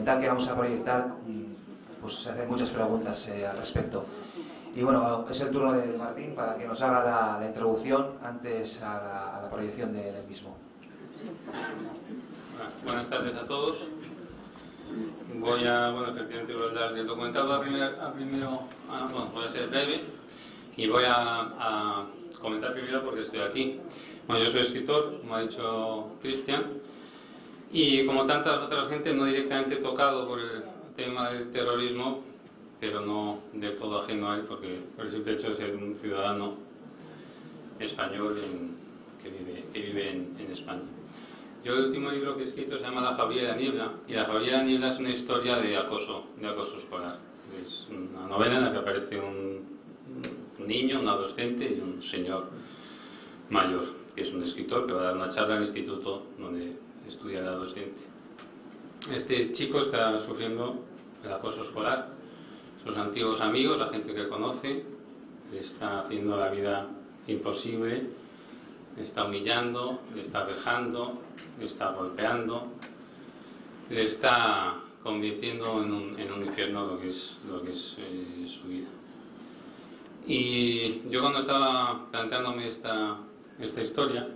documental que vamos a proyectar pues se hacen muchas preguntas al respecto. Y bueno, es el turno de Martín para que nos haga la introducción antes a la proyección del mismo. Buenas tardes a todos. Efectivamente voy a hablar del documental. Voy a ser breve y voy a comentar primero porque estoy aquí. Bueno, yo soy escritor, como ha dicho Cristian, y como tantas otras gente no directamente tocado por el tema del terrorismo, pero no del todo ajeno a él, porque por el simple hecho de ser un ciudadano español que vive en España. Yo el último libro que he escrito se llama La jauría de la niebla, y La jauría de la niebla es una historia de acoso escolar. Es una novela en la que aparece un niño, un adolescente y un señor mayor, que es un escritor que va a dar una charla al instituto donde estudia el adolescente. Este chico está sufriendo el acoso escolar. Sus antiguos amigos, la gente que conoce, le está haciendo la vida imposible, le está humillando, le está vejando, le está golpeando, le está convirtiendo en un infierno lo que es su vida. Y yo cuando estaba planteándome esta historia,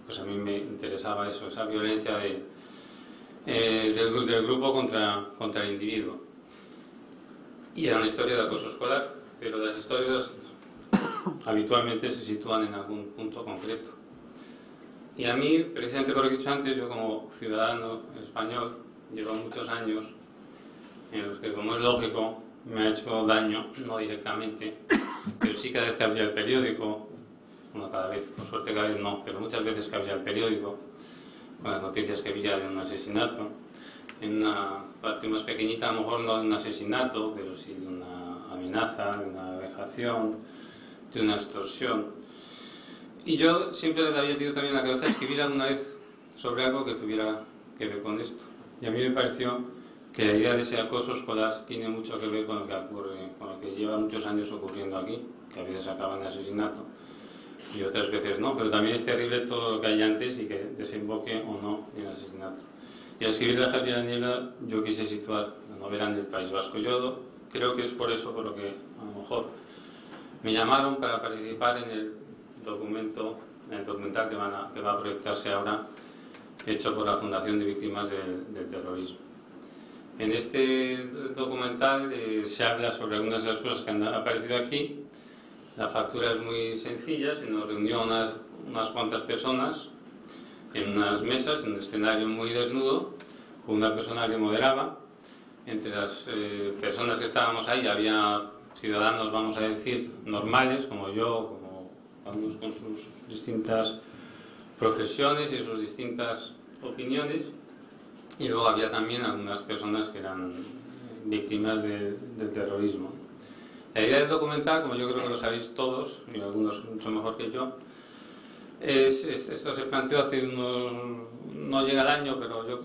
pues a mí me interesaba eso, esa violencia del grupo contra el individuo. Y era una historia de acoso escolar, pero las historias habitualmente se sitúan en algún punto concreto. Y a mí, precisamente por lo que he dicho antes, yo como ciudadano español llevo muchos años en los que, como es lógico, me ha hecho daño, no directamente, pero sí cada vez que abría el periódico, no cada vez, por suerte cada vez no, pero muchas veces que abría el periódico, con las noticias que había de un asesinato, en una parte más pequeñita, a lo mejor no de un asesinato, pero sí de una amenaza, de una vejación, de una extorsión. Y yo siempre le había tenido también en la cabeza escribir alguna vez sobre algo que tuviera que ver con esto. Y a mí me pareció que la idea de ese acoso escolar tiene mucho que ver con lo que ocurre, con lo que lleva muchos años ocurriendo aquí, que a veces acaba en asesinato y otras veces no, pero también es terrible todo lo que hay antes y que desemboque o no en asesinato. Y al escribir La jauría de la niebla yo quise situar la novela en el País Vasco. Yo creo que es por eso por lo que a lo mejor me llamaron para participar en el documental que va a proyectarse ahora, hecho por la Fundación de Víctimas del Terrorismo. En este documental se habla sobre algunas de las cosas que han aparecido aquí. La factura es muy sencilla, se nos reunió unas cuantas personas en unas mesas, en un escenario muy desnudo, con una persona que moderaba. Entre las personas que estábamos ahí había ciudadanos, vamos a decir, normales, como yo, como algunos con sus distintas profesiones y sus distintas opiniones, y luego había también algunas personas que eran víctimas del terrorismo. La idea del documental, como yo creo que lo sabéis todos, y algunos mucho mejor que yo, esto se planteó hace no llega el año, pero yo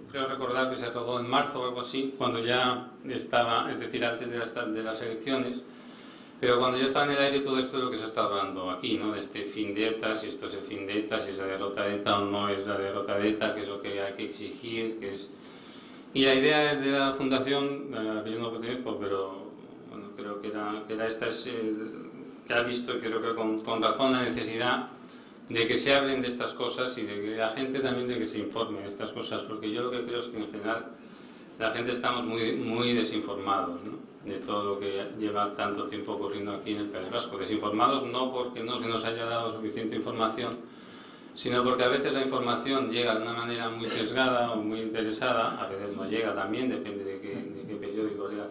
creo recordar que se rodó en marzo o algo así, cuando ya estaba, es decir, antes de las elecciones, pero cuando ya estaba en el aire todo esto de lo que se está hablando aquí, ¿no? De este fin de ETA, si esto es el fin de ETA, si es la derrota de ETA o no es la derrota de ETA, que es lo que hay que exigir, que es... Y la idea de la fundación, que yo no pertenezco, pero bueno, creo que era esta, que ha visto, creo que con razón, la necesidad de que se hablen de estas cosas y de que la gente también de que se informe de estas cosas, porque yo lo que creo es que en general la gente estamos muy desinformados, ¿no? De todo lo que lleva tanto tiempo ocurriendo aquí en el País Vasco. Desinformados no porque no se nos haya dado suficiente información, sino porque a veces la información llega de una manera muy sesgada o muy interesada, a veces no llega también, depende de qué periódico lea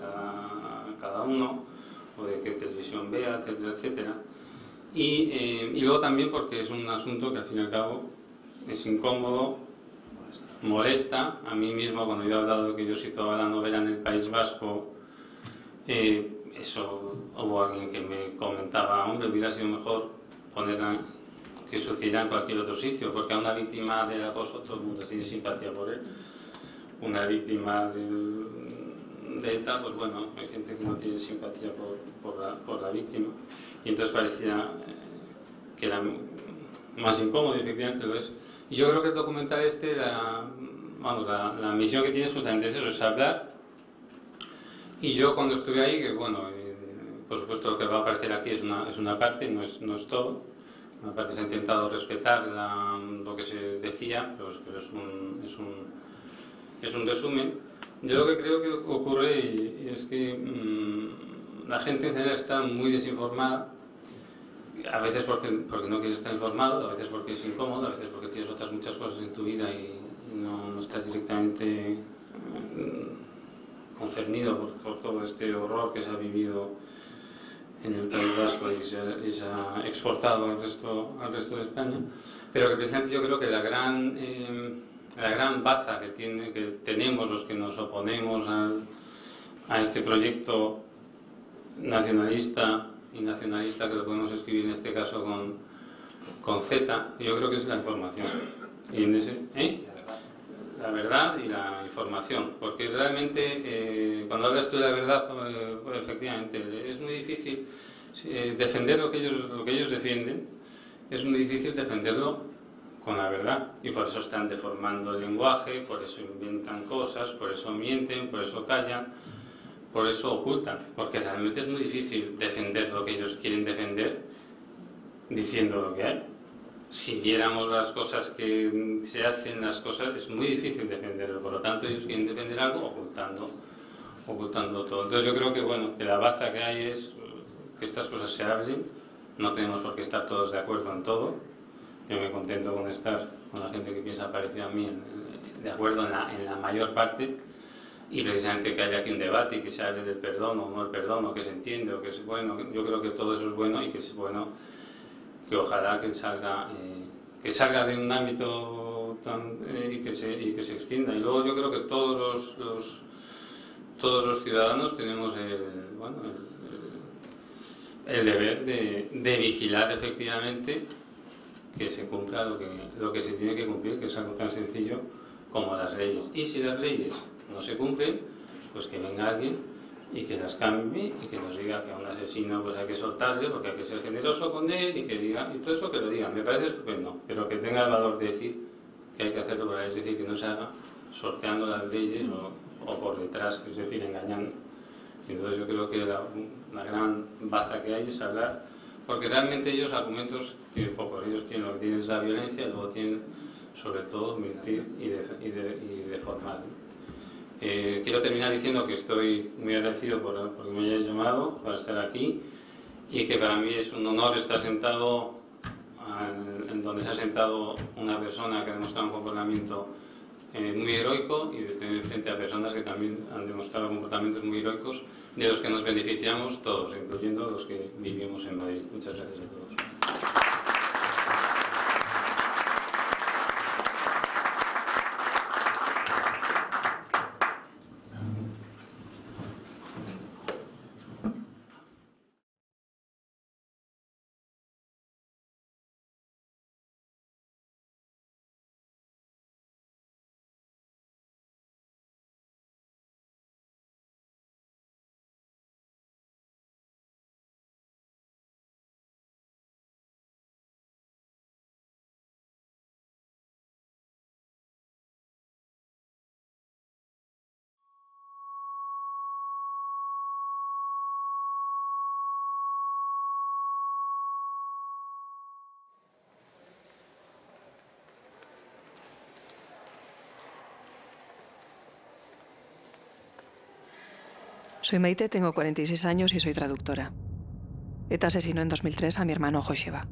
cada uno, o de qué televisión vea, etcétera, etcétera. Y luego también porque es un asunto que al fin y al cabo es incómodo, molesta. A mí mismo, cuando yo he hablado de que yo situaba la novela en el País Vasco, hubo alguien que me comentaba, hombre, hubiera sido mejor ponerla que sucediera en cualquier otro sitio, porque a una víctima del acoso todo el mundo tiene simpatía por él. Una víctima de ETA, pues bueno, hay gente que no tiene simpatía por la víctima, y entonces parecía que era más incómodo, y efectivamente lo es. Y yo creo que el documental vamos, la misión que tiene absolutamente es eso, es hablar. Y yo cuando estuve ahí, que bueno, por supuesto lo que va a aparecer aquí es una parte, no es todo. Una parte se ha intentado respetar lo que se decía, pero es un resumen. Yo lo que creo que ocurre y es que la gente en general está muy desinformada, a veces porque no quieres estar informado, a veces porque es incómodo, a veces porque tienes otras muchas cosas en tu vida y no estás directamente concernido por todo este horror que se ha vivido en el País Vasco y se ha exportado al resto de España, pero que precisamente yo creo que la gran baza que tenemos los que nos oponemos a este proyecto nacionalista y nacionalista, que lo podemos escribir en este caso con Z, yo creo que es la información. Y la verdad y la información, porque realmente cuando hablas tú de la verdad, pues efectivamente es muy difícil defender lo que ellos defienden, es muy difícil defenderlo con la verdad, y por eso están deformando el lenguaje, por eso inventan cosas, por eso mienten, por eso callan, por eso ocultan, porque realmente es muy difícil defender lo que ellos quieren defender diciendo lo que hay. Si viéramos las cosas que se hacen, es muy difícil defenderlo, por lo tanto ellos quieren defender algo ocultando todo. Entonces yo creo que bueno, que la baza que hay es que estas cosas se hablen, no tenemos por qué estar todos de acuerdo en todo. Yo me contento con estar con la gente que piensa parecido a mí de acuerdo en la mayor parte, y precisamente que haya aquí un debate y que se hable del perdón o no el perdón, o que se entiende o que es bueno. Yo creo que todo eso es bueno y que es bueno que ojalá que salga de un ámbito y que se extienda. Y luego yo creo que todos los ciudadanos tenemos el deber de vigilar efectivamente que se cumpla lo que se tiene que cumplir, que es algo tan sencillo como las leyes. Y si las leyes no se cumplen, pues que venga alguien y que las cambie y que nos diga que a un asesino pues hay que soltarle porque hay que ser generoso con él, y que diga, y todo eso que lo diga, me parece estupendo, pero que tenga el valor de decir que hay que hacerlo por ahí, es decir, que no se haga sorteando las leyes o por detrás, es decir, engañando. Y entonces yo creo que la gran baza que hay es hablar, porque realmente ellos argumentos que por ellos tienen, lo que tienen es la violencia, y luego tienen sobre todo mentir y deformar. Quiero terminar diciendo que estoy muy agradecido porque me hayáis llamado para estar aquí, y que para mí es un honor estar sentado en donde se ha sentado una persona que ha demostrado un comportamiento muy heroico, y de tener frente a personas que también han demostrado comportamientos muy heroicos, de los que nos beneficiamos todos, incluyendo los que vivimos en Madrid. Muchas gracias a todos. Soy Maite, tengo 46 años y soy traductora. ETA asesinó en 2003 a mi hermano Joseba.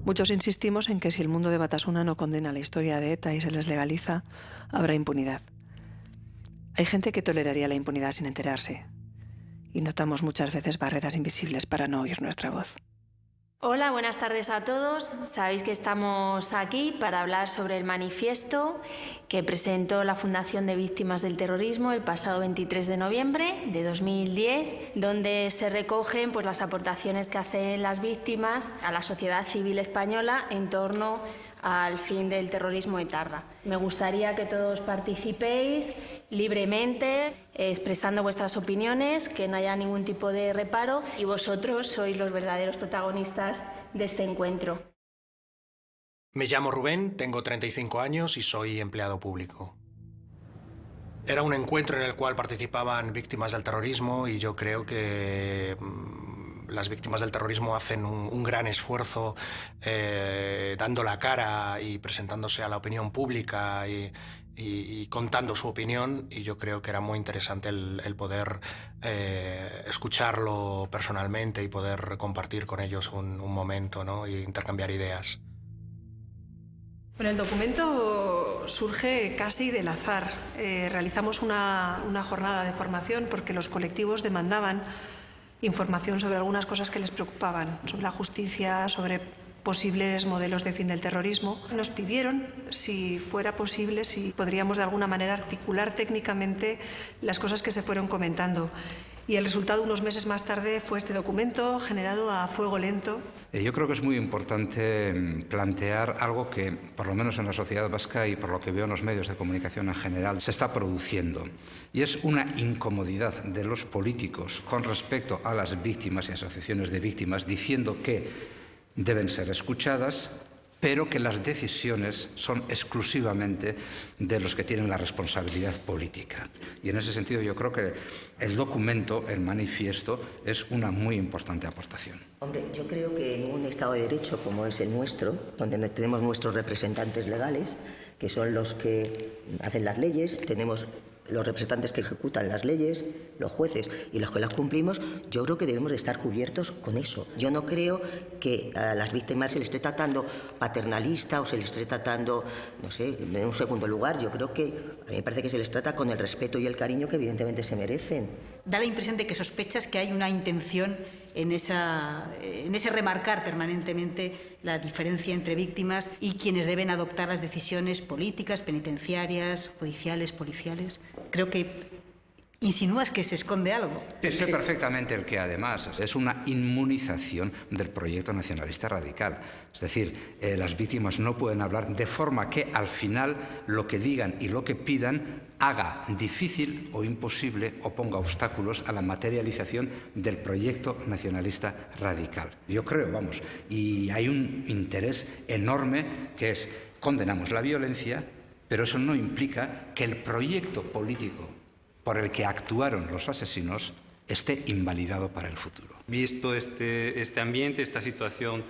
Muchos insistimos en que si el mundo de Batasuna no condena la historia de ETA y se les legaliza, habrá impunidad. Hay gente que toleraría la impunidad sin enterarse. Y notamos muchas veces barreras invisibles para no oír nuestra voz. Hola, buenas tardes a todos. Sabéis que estamos aquí para hablar sobre el manifiesto que presentó la Fundación de Víctimas del Terrorismo el pasado 23 de noviembre de 2010, donde se recogen pues, las aportaciones que hacen las víctimas a la sociedad civil española en torno al fin del terrorismo etarra. Me gustaría que todos participéis libremente, expresando vuestras opiniones, que no haya ningún tipo de reparo, y vosotros sois los verdaderos protagonistas de este encuentro. Me llamo Rubén, tengo 35 años y soy empleado público. Era un encuentro en el cual participaban víctimas del terrorismo y yo creo que las víctimas del terrorismo hacen un gran esfuerzo dando la cara y presentándose a la opinión pública y contando su opinión, y yo creo que era muy interesante el poder escucharlo personalmente y poder compartir con ellos un momento, ¿no? E intercambiar ideas. Bueno, el documento surge casi del azar. Realizamos una jornada de formación porque los colectivos demandaban información sobre algunas cosas que les preocupaban, sobre la justicia, sobre posibles modelos de fin del terrorismo. Nos pidieron, si fuera posible, si podríamos de alguna manera articular técnicamente las cosas que se fueron comentando. Y el resultado, unos meses más tarde, fue este documento generado a fuego lento. Yo creo que es muy importante plantear algo que, por lo menos en la sociedad vasca y por lo que veo en los medios de comunicación en general, se está produciendo. Y es una incomodidad de los políticos con respecto a las víctimas y asociaciones de víctimas, diciendo que deben ser escuchadas, pero que las decisiones son exclusivamente de los que tienen la responsabilidad política. Y en ese sentido yo creo que el documento, el manifiesto, es una muy importante aportación. Hombre, yo creo que en un Estado de Derecho como es el nuestro, donde tenemos nuestros representantes legales, que son los que hacen las leyes, tenemos los representantes que ejecutan las leyes, los jueces y los que las cumplimos, yo creo que debemos de estar cubiertos con eso. Yo no creo que a las víctimas se les esté tratando paternalista o se les esté tratando, no sé, en un segundo lugar. Yo creo que a mí me parece que se les trata con el respeto y el cariño que evidentemente se merecen. Da la impresión de que sospechas que hay una intención en ese remarcar permanentemente la diferencia entre víctimas y quienes deben adoptar las decisiones políticas, penitenciarias, judiciales, policiales. Creo que insinúas que se esconde algo. Sé perfectamente el que además es una inmunización del proyecto nacionalista radical. Es decir, las víctimas no pueden hablar de forma que al final lo que digan y lo que pidan haga difícil o imposible o ponga obstáculos a la materialización del proyecto nacionalista radical. Yo creo, vamos, y hay un interés enorme que es condenamos la violencia, pero eso no implica que el proyecto político por el que actuaron los asesinos esté invalidado para el futuro. Visto este ambiente, esta situación,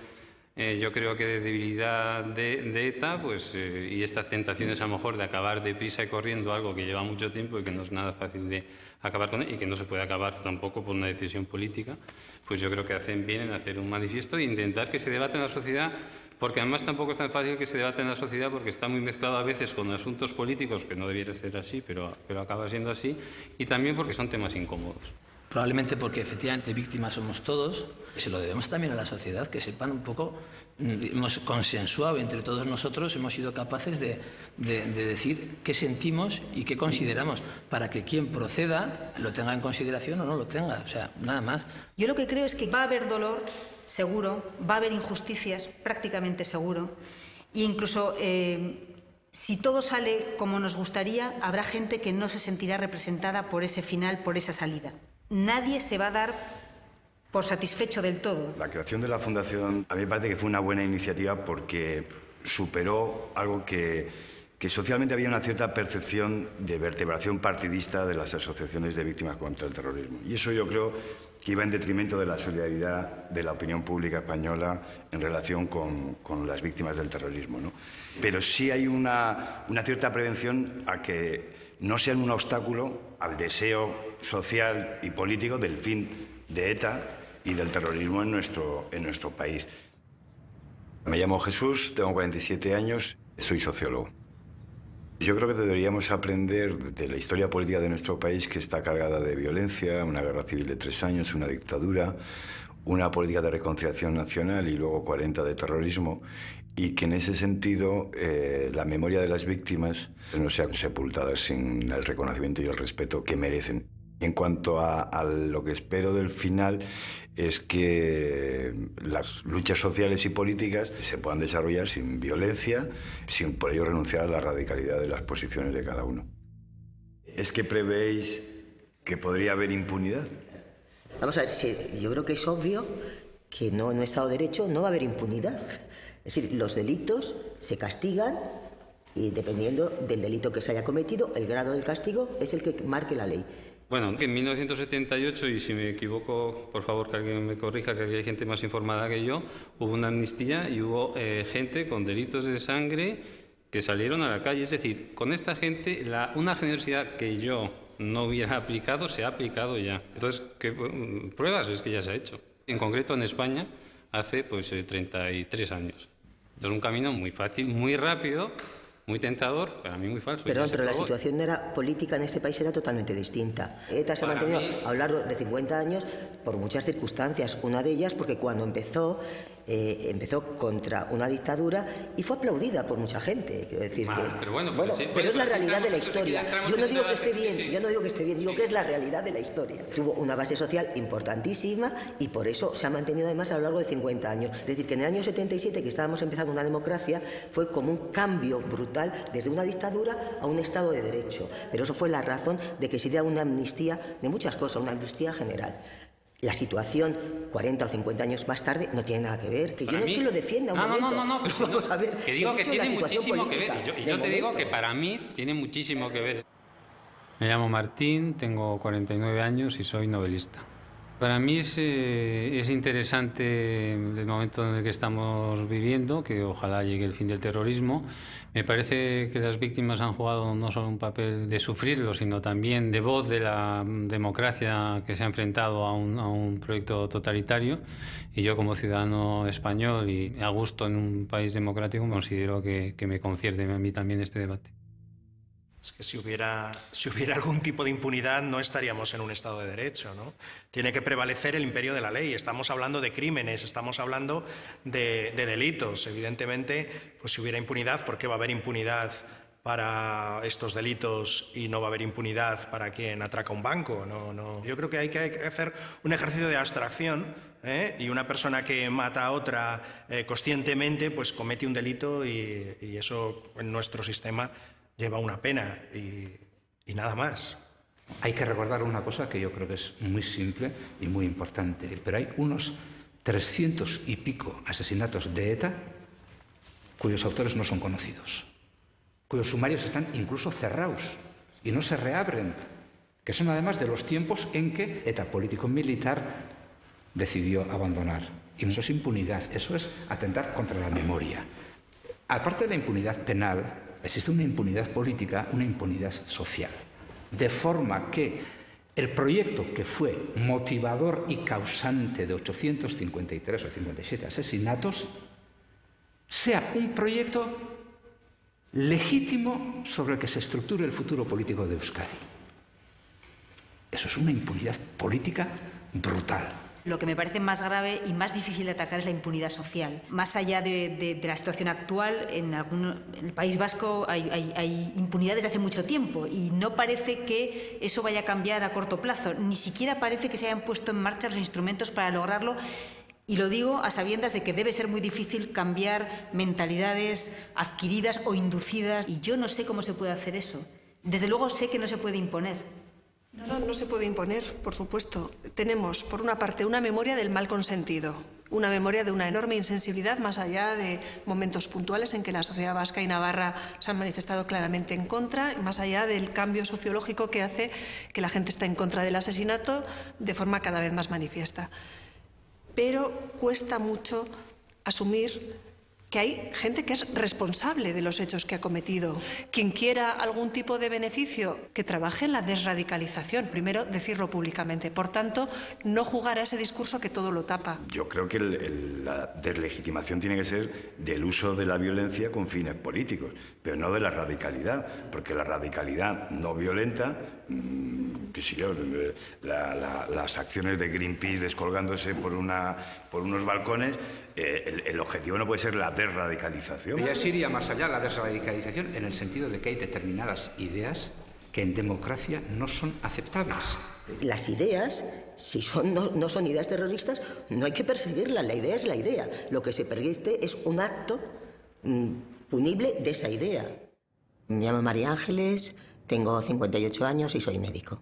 yo creo que de debilidad de ETA, pues, y estas tentaciones a lo mejor de acabar deprisa y corriendo algo que lleva mucho tiempo y que no es nada fácil de acabar con él y que no se puede acabar tampoco por una decisión política, pues yo creo que hacen bien en hacer un manifiesto e intentar que se debata en la sociedad, porque además tampoco es tan fácil que se debate en la sociedad porque está muy mezclado a veces con asuntos políticos, que no debiera ser así, pero acaba siendo así, y también porque son temas incómodos. Probablemente porque efectivamente víctimas somos todos, y se lo debemos también a la sociedad, que sepan un poco, hemos consensuado entre todos nosotros, hemos sido capaces de decir qué sentimos y qué consideramos, para que quien proceda lo tenga en consideración o no lo tenga, o sea, nada más. Yo lo que creo es que va a haber dolor, seguro, va a haber injusticias, prácticamente seguro, e incluso si todo sale como nos gustaría, habrá gente que no se sentirá representada por ese final, por esa salida. Nadie se va a dar por satisfecho del todo. La creación de la Fundación a mí me parece que fue una buena iniciativa porque superó algo que socialmente había una cierta percepción de vertebración partidista de las asociaciones de víctimas contra el terrorismo. Y eso yo creo que iba en detrimento de la solidaridad de la opinión pública española en relación con las víctimas del terrorismo, ¿no? Pero sí hay una cierta prevención a que no sean un obstáculo al deseo social y político del fin de ETA y del terrorismo en nuestro país. Me llamo Jesús, tengo 47 años, soy sociólogo. Yo creo que deberíamos aprender de la historia política de nuestro país, que está cargada de violencia, una guerra civil de 3 años, una dictadura, una política de reconciliación nacional y luego 40 de terrorismo, y que en ese sentido la memoria de las víctimas no sea sepultada sin el reconocimiento y el respeto que merecen. En cuanto a lo que espero del final es que las luchas sociales y políticas se puedan desarrollar sin violencia, sin por ello renunciar a la radicalidad de las posiciones de cada uno. ¿Es que prevéis que podría haber impunidad? Vamos a ver, yo creo que es obvio que no, en un Estado de Derecho no va a haber impunidad. Es decir, los delitos se castigan y dependiendo del delito que se haya cometido, el grado del castigo es el que marque la ley. Bueno, en 1978, y si me equivoco, por favor que alguien me corrija, que hay gente más informada que yo, hubo una amnistía y hubo gente con delitos de sangre que salieron a la calle. Es decir, con esta gente, una generosidad que yo no hubiera aplicado, se ha aplicado ya. Entonces, ¿qué pruebas? Es que ya se ha hecho. En concreto, en España, hace 33 años. Entonces, un camino muy fácil, muy rápido, muy tentador, para mí muy falso. Pero la situación política en este país era totalmente distinta. ETA se ha mantenido a lo largo de 50 años por muchas circunstancias. Una de ellas porque cuando empezó contra una dictadura y fue aplaudida por mucha gente. Quiero decir pero es la realidad de la historia. Yo no digo que esté bien, digo que es la realidad de la historia. Tuvo una base social importantísima y por eso se ha mantenido además a lo largo de 50 años. Es decir, que en el año 77, que estábamos empezando una democracia, fue como un cambio brutal desde una dictadura a un Estado de Derecho. Pero eso fue la razón de que se diera una amnistía de muchas cosas, una amnistía general. La situación 40 o 50 años más tarde no tiene nada que ver. Que yo no es que lo defienda un momento. No, pero vamos a ver, que digo que tiene muchísimo que ver. Yo te digo que para mí tiene muchísimo que ver. Me llamo Martín, tengo 49 años y soy novelista. Para mí es interesante el momento en el que estamos viviendo, que ojalá llegue el fin del terrorismo. Me parece que las víctimas han jugado no solo un papel de sufrirlo, sino también de voz de la democracia que se ha enfrentado a un proyecto totalitario. Y yo, como ciudadano español y a gusto en un país democrático, considero que me concierne a mí también este debate. Es que si hubiera algún tipo de impunidad no estaríamos en un Estado de Derecho, ¿no? Tiene que prevalecer el imperio de la ley. Estamos hablando de crímenes, estamos hablando de delitos. Evidentemente, pues si hubiera impunidad, ¿por qué va a haber impunidad para estos delitos y no va a haber impunidad para quien atraca un banco? No. Yo creo que hay que hacer un ejercicio de abstracción, y una persona que mata a otra conscientemente pues comete un delito y eso en nuestro sistema lleva una pena y nada más. Hay que recordar una cosa que yo creo que es muy simple y muy importante, pero hay unos 300 y pico asesinatos de ETA cuyos autores no son conocidos, cuyos sumarios están incluso cerrados y no se reabren, que son además de los tiempos en que ETA político-militar decidió abandonar. Y eso es impunidad, eso es atentar contra la memoria. Aparte de la impunidad penal, existe una impunidad política, una impunidad social. De forma que el proyecto que fue motivador y causante de 853 o 57 asesinatos sea un proyecto legítimo sobre el que se estructure el futuro político de Euskadi. Eso es una impunidad política brutal. Lo que me parece más grave y más difícil de atacar es la impunidad social. Más allá de la situación actual, en el País Vasco hay impunidad desde hace mucho tiempo y no parece que eso vaya a cambiar a corto plazo. Ni siquiera parece que se hayan puesto en marcha los instrumentos para lograrlo. Y lo digo a sabiendas de que debe ser muy difícil cambiar mentalidades adquiridas o inducidas. Y yo no sé cómo se puede hacer eso. Desde luego sé que no se puede imponer. No se puede imponer, por supuesto. Tenemos, por una parte, una memoria del mal consentido, una memoria de una enorme insensibilidad más allá de momentos puntuales en que la sociedad vasca y navarra se han manifestado claramente en contra, y más allá del cambio sociológico que hace que la gente esté en contra del asesinato de forma cada vez más manifiesta. Pero cuesta mucho asumir que hay gente que es responsable de los hechos que ha cometido. Quien quiera algún tipo de beneficio, que trabaje en la desradicalización. Primero, decirlo públicamente. Por tanto, no jugar a ese discurso que todo lo tapa. Yo creo que la deslegitimación tiene que ser del uso de la violencia con fines políticos, pero no de la radicalidad, porque la radicalidad no violenta, qué sé yo, las acciones de Greenpeace descolgándose por unos balcones, el objetivo no puede ser la desradicalización. Ella sí iría más allá, la desradicalización, en el sentido de que hay determinadas ideas que en democracia no son aceptables. Las ideas, si no son ideas terroristas, no hay que perseguirlas. La idea es la idea. Lo que se persigue es un acto punible de esa idea. Me llamo María Ángeles, tengo 58 años y soy médico.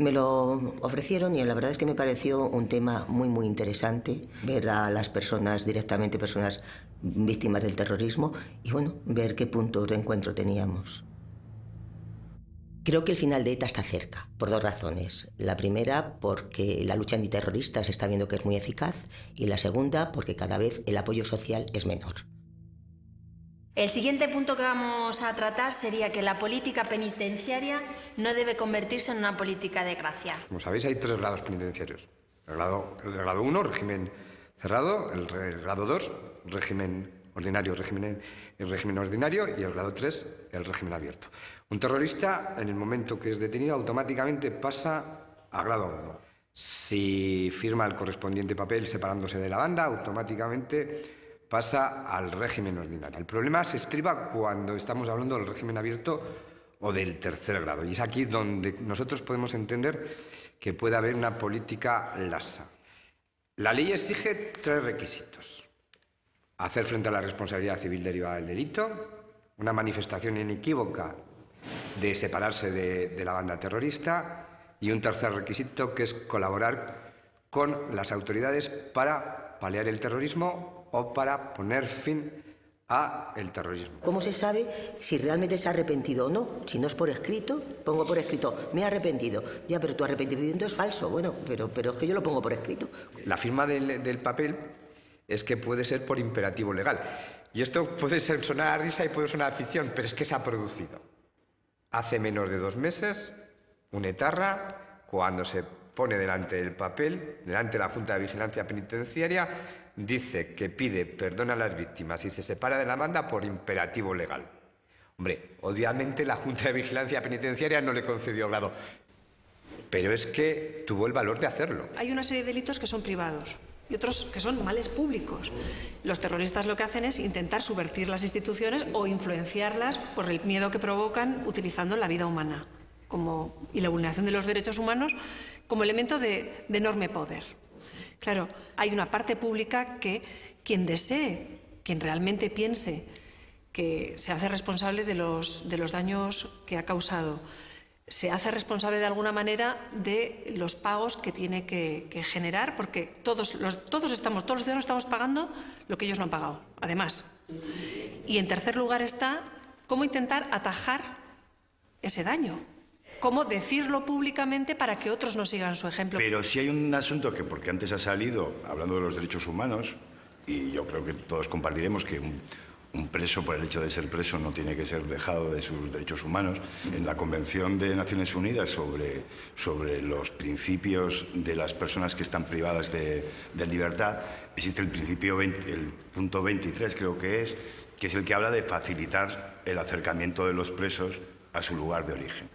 Me lo ofrecieron y la verdad es que me pareció un tema muy interesante, ver a las personas directamente, personas víctimas del terrorismo, y bueno, ver qué puntos de encuentro teníamos. Creo que el final de ETA está cerca, por dos razones. La primera, porque la lucha antiterrorista se está viendo que es muy eficaz, y la segunda, porque cada vez el apoyo social es menor. El siguiente punto que vamos a tratar sería que la política penitenciaria no debe convertirse en una política de gracia. Como sabéis, hay 3 grados penitenciarios. El grado 1, régimen cerrado; el grado 2, régimen ordinario, el régimen ordinario; y el grado 3, el régimen abierto. Un terrorista, en el momento que es detenido, automáticamente pasa a grado 1. Si firma el correspondiente papel separándose de la banda, automáticamente pasa al régimen ordinario. El problema se estriba cuando estamos hablando del régimen abierto o del tercer grado. Y es aquí donde nosotros podemos entender que puede haber una política lasa. La ley exige 3 requisitos: hacer frente a la responsabilidad civil derivada del delito, una manifestación inequívoca de separarse de la banda terrorista, y un tercer requisito, que es colaborar con las autoridades para paliar el terrorismo o para poner fin a el terrorismo. ¿Cómo se sabe si realmente se ha arrepentido o no? Si no es por escrito, pongo por escrito, me he arrepentido. Ya, pero tu arrepentimiento es falso. Bueno, pero es que yo lo pongo por escrito. La firma del papel es que puede ser por imperativo legal. Y esto puede sonar a risa y puede sonar a ficción, pero es que se ha producido. Hace menos de 2 meses, un etarra, cuando se pone delante del papel, delante de la Junta de Vigilancia Penitenciaria, dice que pide perdón a las víctimas y se separa de la banda por imperativo legal. Hombre, obviamente la Junta de Vigilancia Penitenciaria no le concedió grado, pero es que tuvo el valor de hacerlo. Hay una serie de delitos que son privados y otros que son males públicos. Los terroristas lo que hacen es intentar subvertir las instituciones o influenciarlas por el miedo que provocan utilizando la vida humana y la vulneración de los derechos humanos como elemento de enorme poder. Claro, hay una parte pública que quien desee, quien realmente piense que se hace responsable de los daños que ha causado, se hace responsable de alguna manera de los pagos que tiene que generar, porque todos los ciudadanos estamos pagando lo que ellos no han pagado, además. Y en tercer lugar está cómo intentar atajar ese daño. Cómo decirlo públicamente para que otros no sigan su ejemplo. Pero si hay un asunto que, porque antes ha salido, hablando de los derechos humanos, y yo creo que todos compartiremos que un preso, por el hecho de ser preso, no tiene que ser dejado de sus derechos humanos. En la Convención de Naciones Unidas sobre los principios de las personas que están privadas de libertad, existe el principio, el punto 23 creo que es el que habla de facilitar el acercamiento de los presos a su lugar de origen.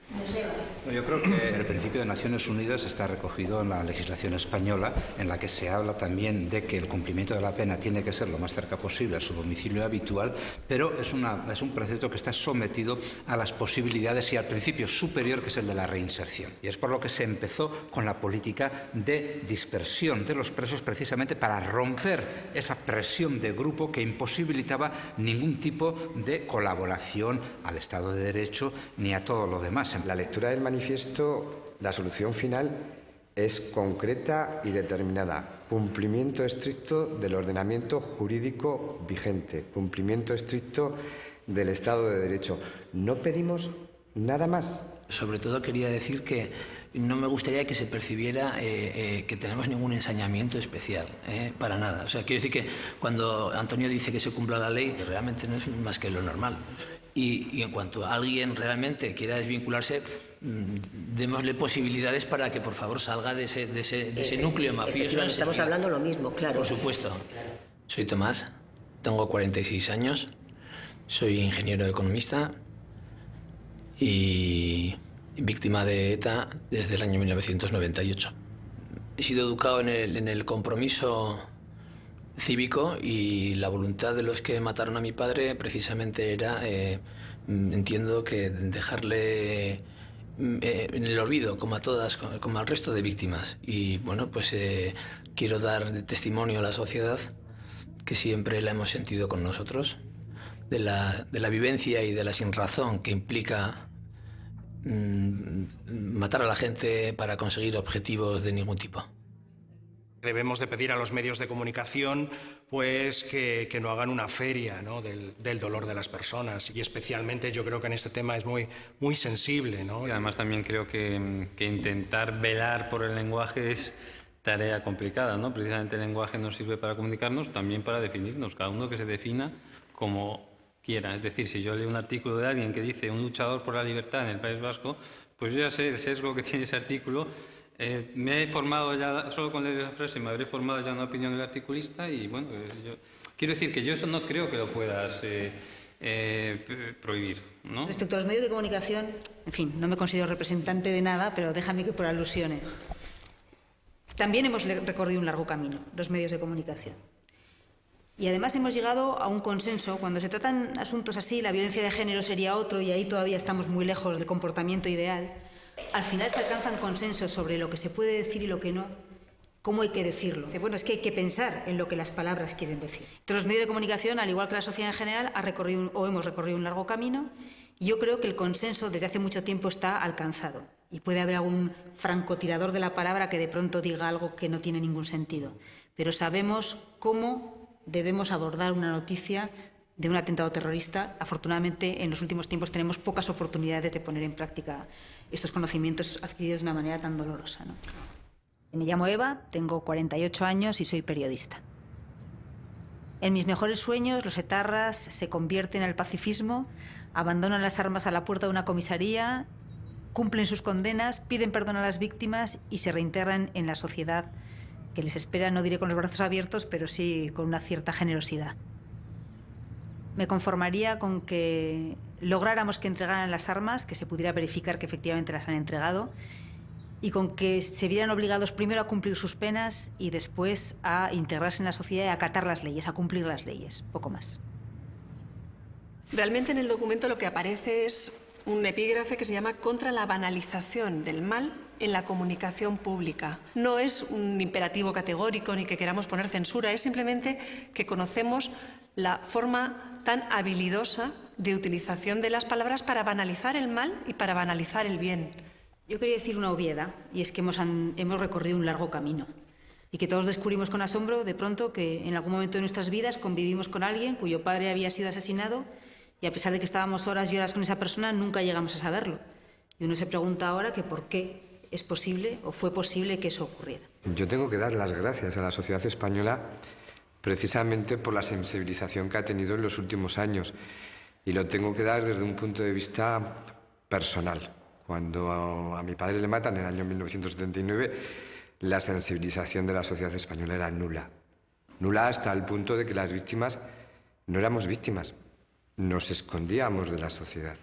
Yo creo que el principio de Naciones Unidas está recogido en la legislación española, en la que se habla también de que el cumplimiento de la pena tiene que ser lo más cerca posible a su domicilio habitual, pero es un precepto que está sometido a las posibilidades y al principio superior, que es el de la reinserción. Y es por lo que se empezó con la política de dispersión de los presos, precisamente para romper esa presión de grupo que imposibilitaba ningún tipo de colaboración al Estado de Derecho ni a todo lo demás. La lectura del manifiesto, la solución final es concreta y determinada. Cumplimiento estricto del ordenamiento jurídico vigente, cumplimiento estricto del Estado de Derecho. No pedimos nada más. Sobre todo quería decir que no me gustaría que se percibiera que tenemos ningún ensañamiento especial, para nada. O sea, quiero decir que cuando Antonio dice que se cumpla la ley, realmente no es más que lo normal. Y en cuanto a alguien realmente quiera desvincularse, démosle posibilidades para que por favor salga de ese núcleo mafioso. Estamos hablando lo mismo, claro. Por supuesto. Soy Tomás, tengo 46 años, soy ingeniero economista y víctima de ETA desde el año 1998. He sido educado en el compromiso cívico, y la voluntad de los que mataron a mi padre precisamente era, entiendo, que dejarle en el olvido, como al resto de víctimas. Y bueno, pues quiero dar testimonio a la sociedad que siempre la hemos sentido con nosotros, de la vivencia y de la sinrazón que implica matar a la gente para conseguir objetivos de ningún tipo. Debemos de pedir a los medios de comunicación pues que no hagan una feria, ¿no?, del dolor de las personas, y especialmente yo creo que en este tema es muy sensible, ¿no? Y además también creo que intentar velar por el lenguaje es tarea complicada, ¿no? Precisamente el lenguaje nos sirve para comunicarnos, también para definirnos, cada uno que se defina como quiera. Es decir, si yo leo un artículo de alguien que dice un luchador por la libertad en el País Vasco, pues yo ya sé el sesgo que tiene ese artículo. Me he formado ya, solo con leer esa frase, me habré formado ya una opinión del articulista y bueno, quiero decir que yo eso no creo que lo puedas prohibir, ¿no? Respecto a los medios de comunicación, en fin, no me considero representante de nada, pero déjame que por alusiones. También hemos recorrido un largo camino, los medios de comunicación. Y además hemos llegado a un consenso. Cuando se tratan asuntos así, la violencia de género sería otro y ahí todavía estamos muy lejos del comportamiento ideal. Al final se alcanzan consensos sobre lo que se puede decir y lo que no, cómo hay que decirlo. Bueno, es que hay que pensar en lo que las palabras quieren decir. Entonces, los medios de comunicación, al igual que la sociedad en general, hemos recorrido un largo camino y yo creo que el consenso desde hace mucho tiempo está alcanzado. Y puede haber algún francotirador de la palabra que de pronto diga algo que no tiene ningún sentido. Pero sabemos cómo debemos abordar una noticia de un atentado terrorista. Afortunadamente, en los últimos tiempos tenemos pocas oportunidades de poner en práctica estos conocimientos adquiridos de una manera tan dolorosa, ¿no? Me llamo Eva, tengo 48 años y soy periodista. En mis mejores sueños, los etarras se convierten al pacifismo, abandonan las armas a la puerta de una comisaría, cumplen sus condenas, piden perdón a las víctimas y se reintegran en la sociedad que les espera, no diré con los brazos abiertos, pero sí con una cierta generosidad. Me conformaría con que lográramos que entregaran las armas, que se pudiera verificar que efectivamente las han entregado y con que se vieran obligados primero a cumplir sus penas y después a integrarse en la sociedad y a acatar las leyes, a cumplir las leyes, poco más. Realmente en el documento lo que aparece es un epígrafe que se llama contra la banalización del mal en la comunicación pública. No es un imperativo categórico ni que queramos poner censura, es simplemente que conocemos la forma tan habilidosa de utilización de las palabras para banalizar el mal y para banalizar el bien. Yo quería decir una obviedad, y es que hemos recorrido un largo camino y que todos descubrimos con asombro de pronto que en algún momento de nuestras vidas convivimos con alguien cuyo padre había sido asesinado y a pesar de que estábamos horas y horas con esa persona nunca llegamos a saberlo. Y uno se pregunta ahora que por qué es posible o fue posible que eso ocurriera. Yo tengo que dar las gracias a la sociedad española precisamente por la sensibilización que ha tenido en los últimos años. Y lo tengo que dar desde un punto de vista personal. Cuando a mi padre le matan en el año 1979, la sensibilización de la sociedad española era nula. Nula hasta el punto de que las víctimas no éramos víctimas, nos escondíamos de la sociedad.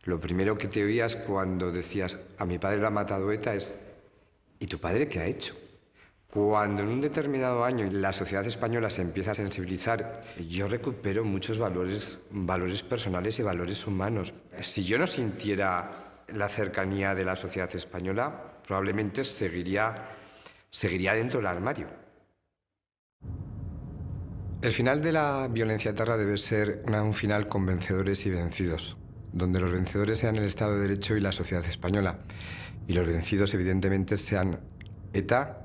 Lo primero que te oías cuando decías a mi padre lo ha matado ETA es ¿y tu padre qué ha hecho? Cuando en un determinado año la sociedad española se empieza a sensibilizar, yo recupero muchos valores personales y valores humanos. Si yo no sintiera la cercanía de la sociedad española, probablemente seguiría dentro del armario. El final de la violencia etarra debe ser un final con vencedores y vencidos, donde los vencedores sean el Estado de Derecho y la sociedad española, y los vencidos, evidentemente, sean ETA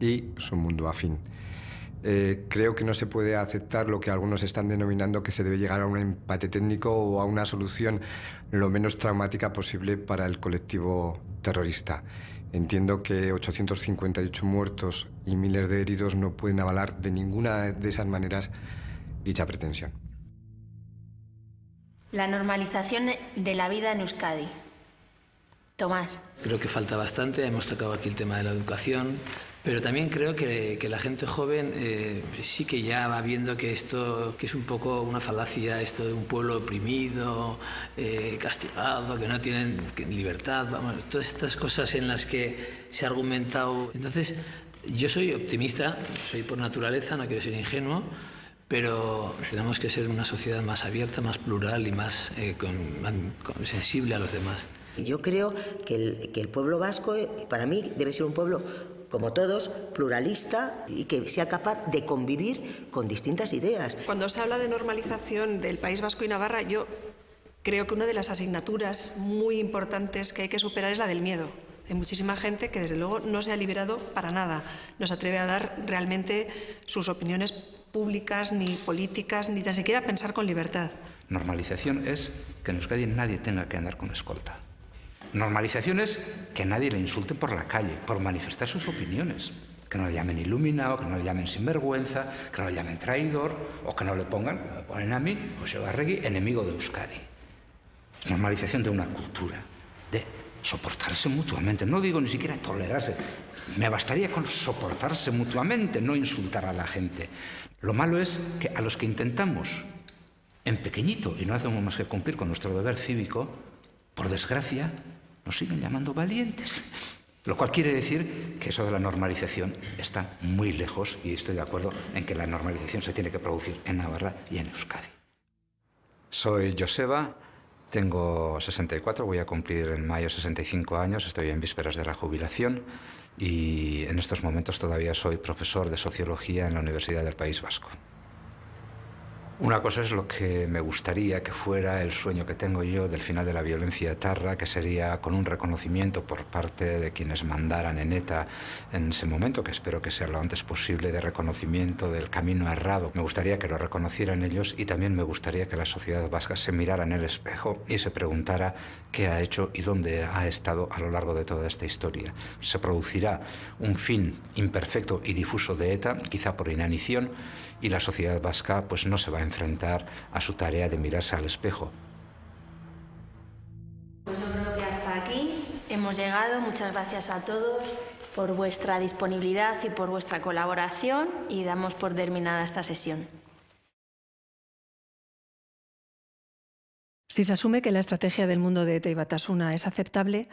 y su mundo afín. Creo que no se puede aceptar lo que algunos están denominando que se debe llegar a un empate técnico o a una solución lo menos traumática posible para el colectivo terrorista. Entiendo que 858 muertos y miles de heridos no pueden avalar de ninguna de esas maneras dicha pretensión. La normalización de la vida en Euskadi. Tomás. Creo que falta bastante, hemos tocado aquí el tema de la educación, pero también creo que la gente joven sí que ya va viendo que esto que es un poco una falacia, esto de un pueblo oprimido, castigado, que no tienen libertad, vamos, todas estas cosas en las que se ha argumentado. Entonces, yo soy optimista, soy por naturaleza, no quiero ser ingenuo, pero tenemos que ser una sociedad más abierta, más plural y más sensible a los demás. Yo creo que el pueblo vasco, para mí, debe ser un pueblo, como todos, pluralista y que sea capaz de convivir con distintas ideas. Cuando se habla de normalización del País Vasco y Navarra, yo Creo que una de las asignaturas muy importantes que hay que superar es la del miedo. Hay muchísima gente que desde luego no se ha liberado para nada, no se atreve a dar realmente sus opiniones públicas, ni políticas, ni tan siquiera pensar con libertad. Normalización es que en Euskadi nadie tenga que andar con escolta. Normalización es que nadie le insulte por la calle, por manifestar sus opiniones. Que no le llamen iluminado, que no le llamen sinvergüenza, que no le llamen traidor, o que no le ponen a mí, Joseba Arregui, enemigo de Euskadi. Normalización de una cultura, de soportarse mutuamente. No digo ni siquiera tolerarse. Me bastaría con soportarse mutuamente, no insultar a la gente. Lo malo es que a los que intentamos en pequeñito y no hacemos más que cumplir con nuestro deber cívico, por desgracia, nos siguen llamando valientes. Lo cual quiere decir que eso de la normalización está muy lejos, y estoy de acuerdo en que la normalización se tiene que producir en Navarra y en Euskadi. Soy Joseba, tengo 64, voy a cumplir en mayo 65 años, estoy en vísperas de la jubilación y en estos momentos todavía soy profesor de Sociología en la Universidad del País Vasco. Una cosa es lo que me gustaría que fuera el sueño que tengo yo del final de la violencia etarra, que sería con un reconocimiento por parte de quienes mandaran en ETA en ese momento, que espero que sea lo antes posible, de reconocimiento del camino errado. Me gustaría que lo reconocieran ellos y también me gustaría que la sociedad vasca se mirara en el espejo y se preguntara qué ha hecho y dónde ha estado a lo largo de toda esta historia. Se producirá un fin imperfecto y difuso de ETA, quizá por inanición, y la sociedad vasca pues no se va a enfrentar a su tarea de mirarse al espejo. Pues yo creo que hasta aquí hemos llegado. Muchas gracias a todos por vuestra disponibilidad y por vuestra colaboración, y damos por terminada esta sesión. Si se asume que la estrategia del mundo de ETA y Batasuna es aceptable,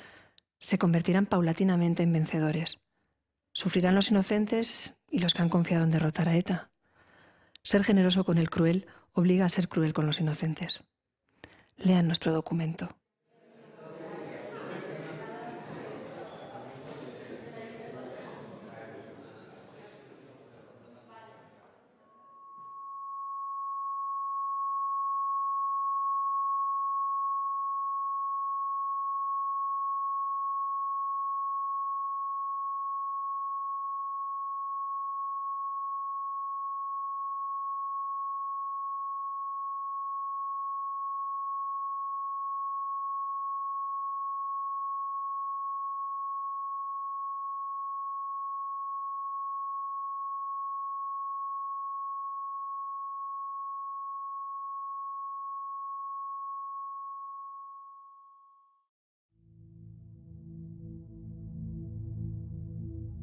se convertirán paulatinamente en vencedores. Sufrirán los inocentes y los que han confiado en derrotar a ETA. Ser generoso con el cruel obliga a ser cruel con los inocentes. Lean nuestro documento.